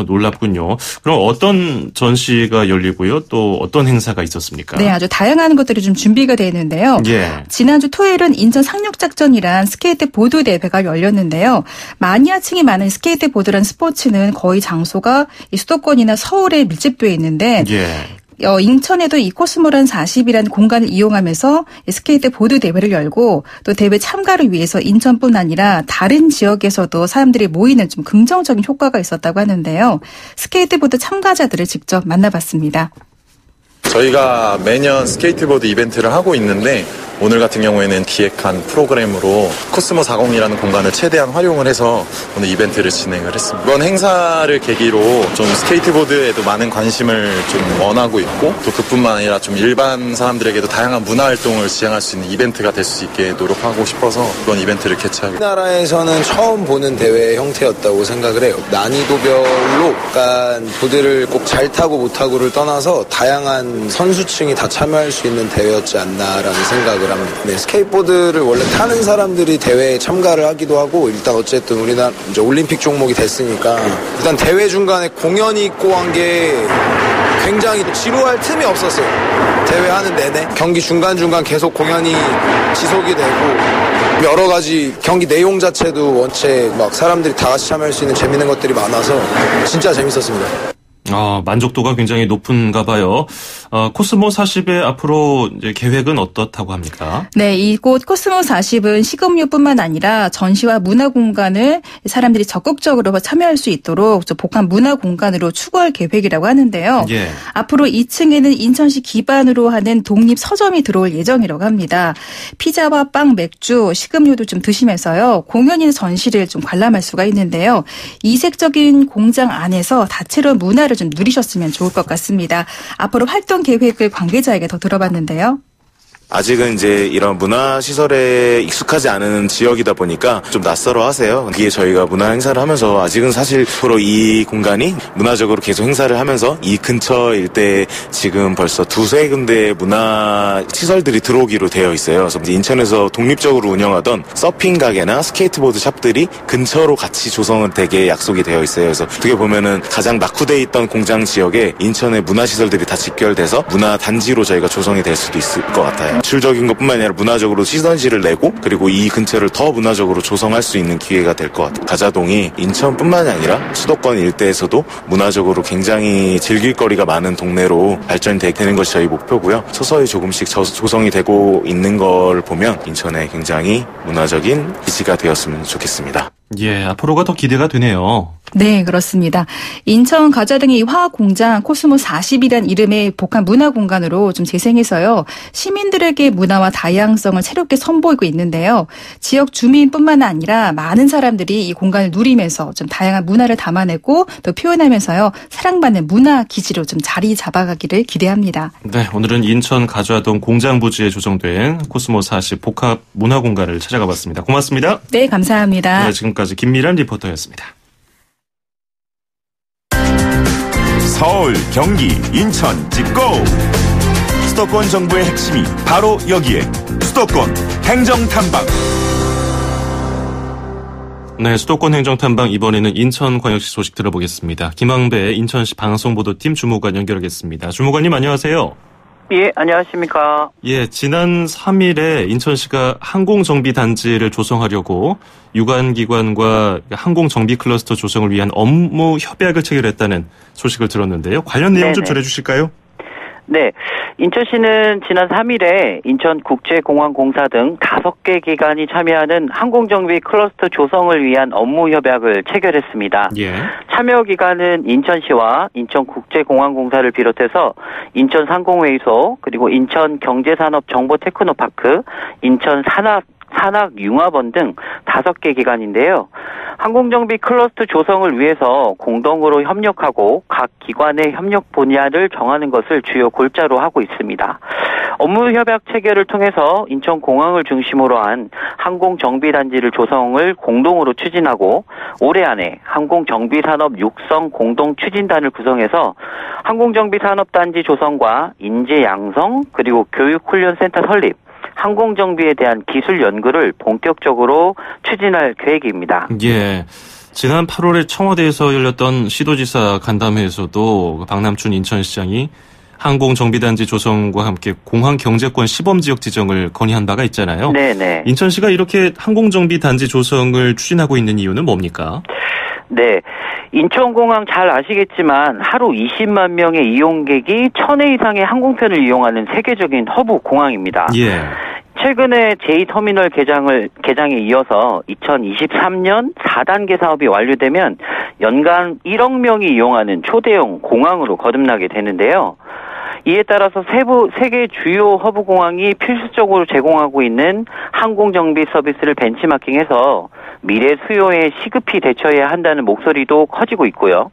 놀랍군요. 그럼 어떤 전시가 열리고요? 또 어떤 행사가 있었습니까? 네, 아주 다양한 것들이 좀 준비가 되어 있는데요. 예. 지난주 토요일은 인천 상륙작전이란 스케이트 보드 대회가 열렸는데요. 마니아층이 많은 스케이트 보드란 스포츠는 거의 장소가 이 수도권이나 서울 밀집되어 있는데 예. 인천에도 이 코스모란 40이라는 공간을 이용하면서 스케이트 보드 대회를 열고 또 대회 참가를 위해서 인천뿐 아니라 다른 지역에서도 사람들이 모이는 좀 긍정적인 효과가 있었다고 하는데요. 스케이트보드 참가자들을 직접 만나봤습니다. 저희가 매년 스케이트보드 이벤트를 하고 있는데 오늘 같은 경우에는 기획한 프로그램으로 코스모 40이라는 공간을 최대한 활용을 해서 오늘 이벤트를 진행을 했습니다. 이번 행사를 계기로 좀 스케이트보드에도 많은 관심을 좀 원하고 있고 또 그뿐만 아니라 좀 일반 사람들에게도 다양한 문화 활동을 지향할 수 있는 이벤트가 될 수 있게 노력하고 싶어서 이번 이벤트를 개최하게 됐습니다. 우리나라에서는 처음 보는 대회 형태였다고 생각을 해요. 난이도별로 약간 보드를 꼭 잘 타고 못 타고를 떠나서 다양한 선수층이 다 참여할 수 있는 대회였지 않나라는 생각을 합니다. 네, 스케이트보드를 원래 타는 사람들이 대회에 참가를 하기도 하고 일단 어쨌든 우리나라 이제 올림픽 종목이 됐으니까 일단 대회 중간에 공연이 있고 한 게 굉장히 지루할 틈이 없었어요. 대회하는 내내 경기 중간중간 계속 공연이 지속이 되고 여러 가지 경기 내용 자체도 원체 막 사람들이 다 같이 참여할 수 있는 재밌는 것들이 많아서 진짜 재밌었습니다. 만족도가 굉장히 높은가 봐요. 코스모 40의 앞으로 이제 계획은 어떻다고 합니까? 네, 이곳 코스모 40은 식음료뿐만 아니라 전시와 문화 공간을 사람들이 적극적으로 참여할 수 있도록 복합 문화 공간으로 추구할 계획이라고 하는데요. 예. 앞으로 2층에는 인천시 기반으로 하는 독립 서점이 들어올 예정이라고 합니다. 피자와 빵, 맥주, 식음료도 좀 드시면서요. 공연이나 전시를 좀 관람할 수가 있는데요. 이색적인 공장 안에서 다채로운 문화를 좀 누리셨으면 좋을 것 같습니다. 앞으로 활동 계획을 관계자에게 더 들어봤는데요. 아직은 이제 이런 문화시설에 익숙하지 않은 지역이다 보니까 좀 낯설어 하세요. 이게 저희가 문화 행사를 하면서 아직은 사실 앞으로 이 공간이 문화적으로 계속 행사를 하면서 이 근처 일대에 지금 벌써 두세 군데의 문화시설들이 들어오기로 되어 있어요. 그래서 이제 인천에서 독립적으로 운영하던 서핑 가게나 스케이트보드 샵들이 근처로 같이 조성은 되게 약속이 되어 있어요. 그래서 어떻게 보면은 가장 낙후되어 있던 공장 지역에 인천의 문화시설들이 다 직결돼서 문화단지로 저희가 조성이 될 수도 있을 것 같아요. 기술적인 것뿐만 아니라 문화적으로 시너지를 내고 그리고 이 근처를 더 문화적으로 조성할 수 있는 기회가 될 것 같아요. 가자동이 인천뿐만이 아니라 수도권 일대에서도 문화적으로 굉장히 즐길 거리가 많은 동네로 발전되는 것이 저희 목표고요. 서서히 조금씩 조성이 되고 있는 걸 보면 인천에 굉장히 문화적인 기지가 되었으면 좋겠습니다. 예, 앞으로가 더 기대가 되네요. 네, 그렇습니다. 인천 가자등의 화학공장 코스모 40이란 이름의 복합 문화공간으로 좀 재생해서요. 시민들에게 문화와 다양성을 새롭게 선보이고 있는데요. 지역 주민뿐만 아니라 많은 사람들이 이 공간을 누리면서 좀 다양한 문화를 담아내고 또 표현하면서요. 사랑받는 문화 기지로 좀 자리 잡아가기를 기대합니다. 네, 오늘은 인천 가자동 공장부지에 조성된 코스모 40 복합 문화공간을 찾아가 봤습니다. 고맙습니다. 네, 감사합니다. 네, 지금까지 김미란 리포터였습니다. 서울, 경기, 인천 찍고 수도권 정부의 핵심이 바로 여기에 수도권 행정탐방. 네, 수도권 행정탐방 이번에는 인천광역시 소식 들어보겠습니다. 김항배 인천시 방송보도팀 주무관 연결하겠습니다. 주무관님 안녕하세요. 예, 안녕하십니까. 예, 지난 3일에 인천시가 항공정비단지를 조성하려고 유관기관과 항공정비 클러스터 조성을 위한 업무 협약을 체결했다는 소식을 들었는데요. 관련 내용 좀 전해주실까요? 네, 인천시는 지난 3일에 인천국제공항공사 등 5개 기관이 참여하는 항공정비 클러스터 조성을 위한 업무 협약을 체결했습니다. 예. 참여 기관은 인천시와 인천국제공항공사를 비롯해서 인천상공회의소, 그리고 인천경제산업정보테크노파크, 인천산학융합원 등 5개 기관인데요. 항공정비 클러스터 조성을 위해서 공동으로 협력하고 각 기관의 협력 분야를 정하는 것을 주요 골자로 하고 있습니다. 업무협약 체결을 통해서 인천공항을 중심으로 한 항공정비단지를 조성을 공동으로 추진하고 올해 안에 항공정비산업 육성 공동추진단을 구성해서 항공정비산업단지 조성과 인재 양성 그리고 교육훈련센터 설립, 항공정비에 대한 기술 연구를 본격적으로 추진할 계획입니다. 예. 지난 8월에 청와대에서 열렸던 시도지사 간담회에서도 박남춘 인천시장이 항공정비단지 조성과 함께 공항경제권 시범지역 지정을 건의한 바가 있잖아요. 네네. 인천시가 이렇게 항공정비단지 조성을 추진하고 있는 이유는 뭡니까? 네. 인천공항 잘 아시겠지만 하루 20만 명의 이용객이 1000회 이상의 항공편을 이용하는 세계적인 허브 공항입니다. 예. 최근에 제2터미널 개장에 이어서 2023년 4단계 사업이 완료되면 연간 1억 명이 이용하는 초대형 공항으로 거듭나게 되는데요. 이에 따라서 세계 주요 허브 공항이 필수적으로 제공하고 있는 항공정비 서비스를 벤치마킹해서 미래 수요에 시급히 대처해야 한다는 목소리도 커지고 있고요.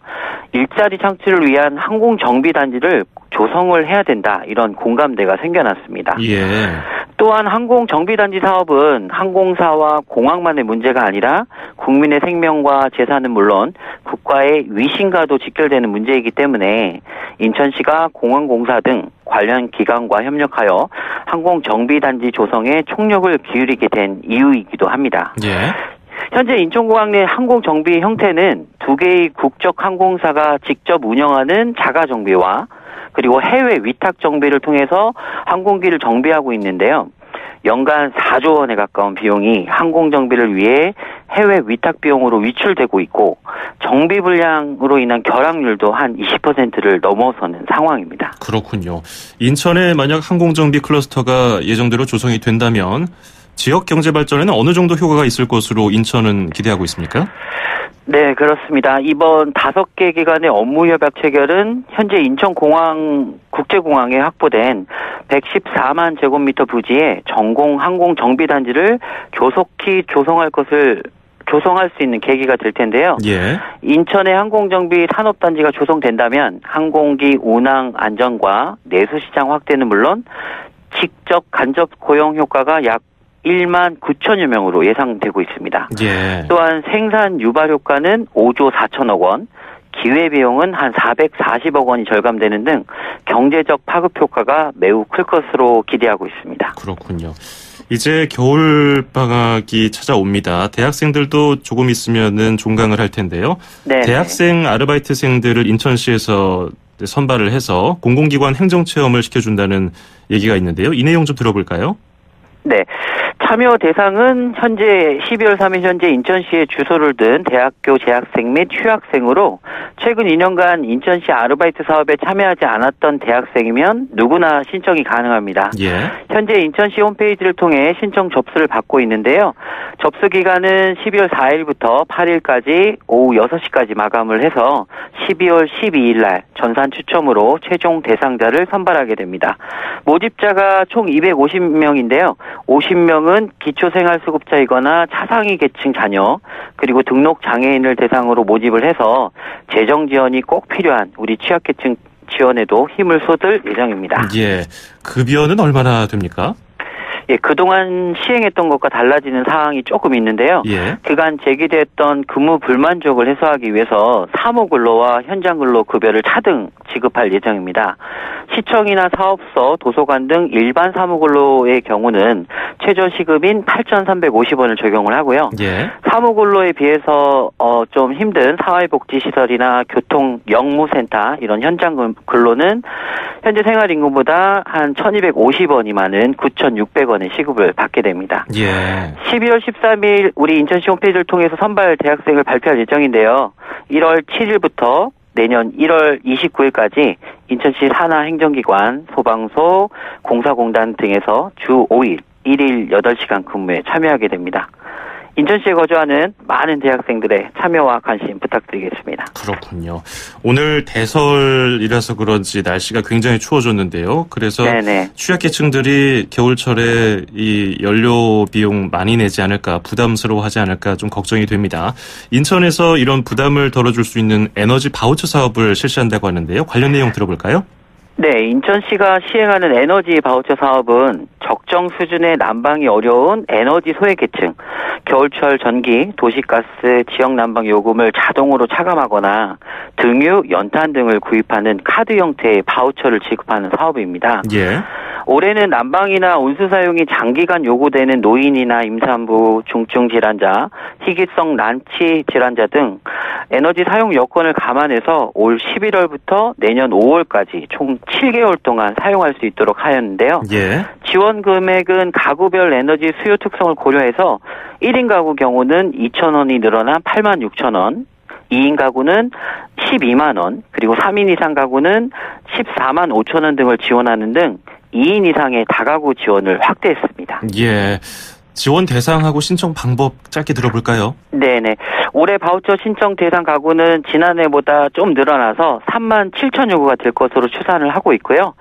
일자리 창출을 위한 항공정비단지를 조성을 해야 된다. 이런 공감대가 생겨났습니다. 예. 또한 항공정비단지 사업은 항공사와 공항만의 문제가 아니라 국민의 생명과 재산은 물론 국가의 위신과도 직결되는 문제이기 때문에 인천시가 공항공사 등 관련 기관과 협력하여 항공정비단지 조성에 총력을 기울이게 된 이유이기도 합니다. 예. 현재 인천공항 내 항공정비 형태는 2개의 국적 항공사가 직접 운영하는 자가정비와 그리고 해외 위탁 정비를 통해서 항공기를 정비하고 있는데요. 연간 4조 원에 가까운 비용이 항공정비를 위해 해외 위탁 비용으로 위출되고 있고 정비 불량으로 인한 결항률도 한 20%를 넘어서는 상황입니다. 그렇군요. 인천에 만약 항공정비 클러스터가 예정대로 조성이 된다면 지역 경제 발전에는 어느 정도 효과가 있을 것으로 인천은 기대하고 있습니까? 네, 그렇습니다. 이번 5개 기관의 업무 협약 체결은 현재 인천공항 국제공항에 확보된 114만 제곱미터 부지에 전공 항공 정비 단지를 조속히 조성할 수 있는 계기가 될 텐데요. 예. 인천의 항공정비 산업단지가 조성된다면 항공기 운항 안전과 내수시장 확대는 물론 직접 간접 고용 효과가 약 1만 9천여 명으로 예상되고 있습니다. 예. 또한 생산 유발 효과는 5조 4천억 원, 기회비용은 한 440억 원이 절감되는 등 경제적 파급 효과가 매우 클 것으로 기대하고 있습니다. 그렇군요. 이제 겨울방학이 찾아옵니다. 대학생들도 조금 있으면은 종강을 할 텐데요. 네. 대학생 아르바이트생들을 인천시에서 선발을 해서 공공기관 행정체험을 시켜준다는 얘기가 있는데요. 이 내용 좀 들어볼까요? 네. 참여 대상은 현재 12월 3일 현재 인천시에 주소를 둔 대학교 재학생 및 휴학생으로 최근 2년간 인천시 아르바이트 사업에 참여하지 않았던 대학생이면 누구나 신청이 가능합니다. 예. 현재 인천시 홈페이지를 통해 신청 접수를 받고 있는데요. 접수 기간은 12월 4일부터 8일까지 오후 6시까지 마감을 해서 12월 12일 날 전산 추첨으로 최종 대상자를 선발하게 됩니다. 모집자가 총 250명인데요. 50명은 기초생활수급자이거나 차상위 계층 자녀 그리고 등록 장애인을 대상으로 모집을 해서 재정 지원이 꼭 필요한 우리 취약계층 지원에도 힘을 쏟을 예정입니다. 예, 급여는 얼마나 됩니까? 예, 그동안 시행했던 것과 달라지는 사항이 조금 있는데요. 예. 그간 제기됐던 근무 불만족을 해소하기 위해서 사무근로와 현장근로 급여를 차등 지급할 예정입니다. 시청이나 사업소, 도서관 등 일반 사무근로의 경우는 최저 시급인 8,350원을 적용을 하고요. 예. 사무근로에 비해서 좀 힘든 사회복지시설이나 교통, 영무센터 이런 현장 근로는 현재 생활임금보다 한 1,250원이 많은 9,600원의 시급을 받게 됩니다. 예. 12월 13일 우리 인천시 홈페이지를 통해서 선발 대학생을 발표할 예정인데요. 1월 7일부터 내년 1월 29일까지 인천시 산하 행정기관, 소방서, 공사공단 등에서 주 5일, 1일 8시간 근무에 참여하게 됩니다. 인천시에 거주하는 많은 대학생들의 참여와 관심 부탁드리겠습니다. 그렇군요. 오늘 대설이라서 그런지 날씨가 굉장히 추워졌는데요. 그래서 네네. 취약계층들이 겨울철에 이 연료 비용 많이 내지 않을까, 부담스러워하지 않을까 좀 걱정이 됩니다. 인천에서 이런 부담을 덜어줄 수 있는 에너지 바우처 사업을 실시한다고 하는데요. 관련 내용 들어볼까요? 네, 인천시가 시행하는 에너지 바우처 사업은 적정 수준의 난방이 어려운 에너지 소외계층, 겨울철 전기, 도시가스, 지역 난방 요금을 자동으로 차감하거나 등유, 연탄 등을 구입하는 카드 형태의 바우처를 지급하는 사업입니다. 예. 올해는 난방이나 온수 사용이 장기간 요구되는 노인이나 임산부, 중증 질환자, 희귀성 난치 질환자 등 에너지 사용 여건을 감안해서 올 11월부터 내년 5월까지 총 7개월 동안 사용할 수 있도록 하였는데요. 예. 지원 금액은 가구별 에너지 수요 특성을 고려해서 1인 가구 경우는 2,000원이 늘어나 86,000원, 2인 가구는 12만 원, 그리고 3인 이상 가구는 14만 5천 원 등을 지원하는 등 2인 이상의 다가구 지원을 확대했습니다. 예. 지원 대상하고 신청 방법 짧게 들어볼까요? 네네. 올해 바우처 신청 대상 가구는 지난해보다 좀 늘어나서 3만 7천여 구가 될 것으로 추산을 하고 있고요.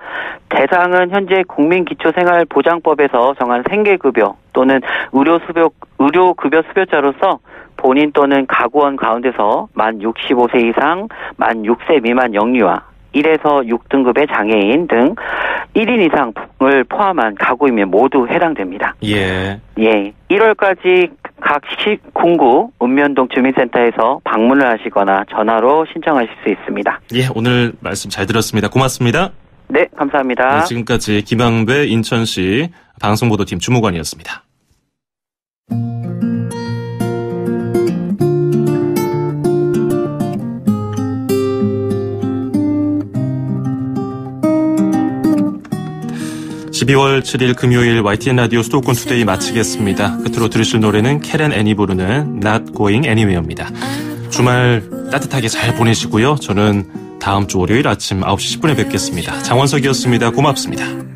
대상은 현재 국민기초생활보장법에서 정한 생계급여 또는 의료급여 수배자로서 본인 또는 가구원 가운데서 만 65세 이상, 만 6세 미만 영유아, 1에서 6등급의 장애인 등 1인 이상을 포함한 가구이면 모두 해당됩니다. 예. 예. 1월까지 각 군구 읍면동 주민센터에서 방문을 하시거나 전화로 신청하실 수 있습니다. 예, 오늘 말씀 잘 들었습니다. 고맙습니다. 네, 감사합니다. 네, 지금까지 김항배 인천시 방송보도팀 주무관이었습니다. 12월 7일 금요일 YTN 라디오 수도권 투데이 마치겠습니다. 끝으로 들으실 노래는 캐런 애니 부르는 Not Going Anywhere입니다. 주말 따뜻하게 잘 보내시고요. 저는 다음 주 월요일 아침 9시 10분에 뵙겠습니다. 장원석이었습니다. 고맙습니다.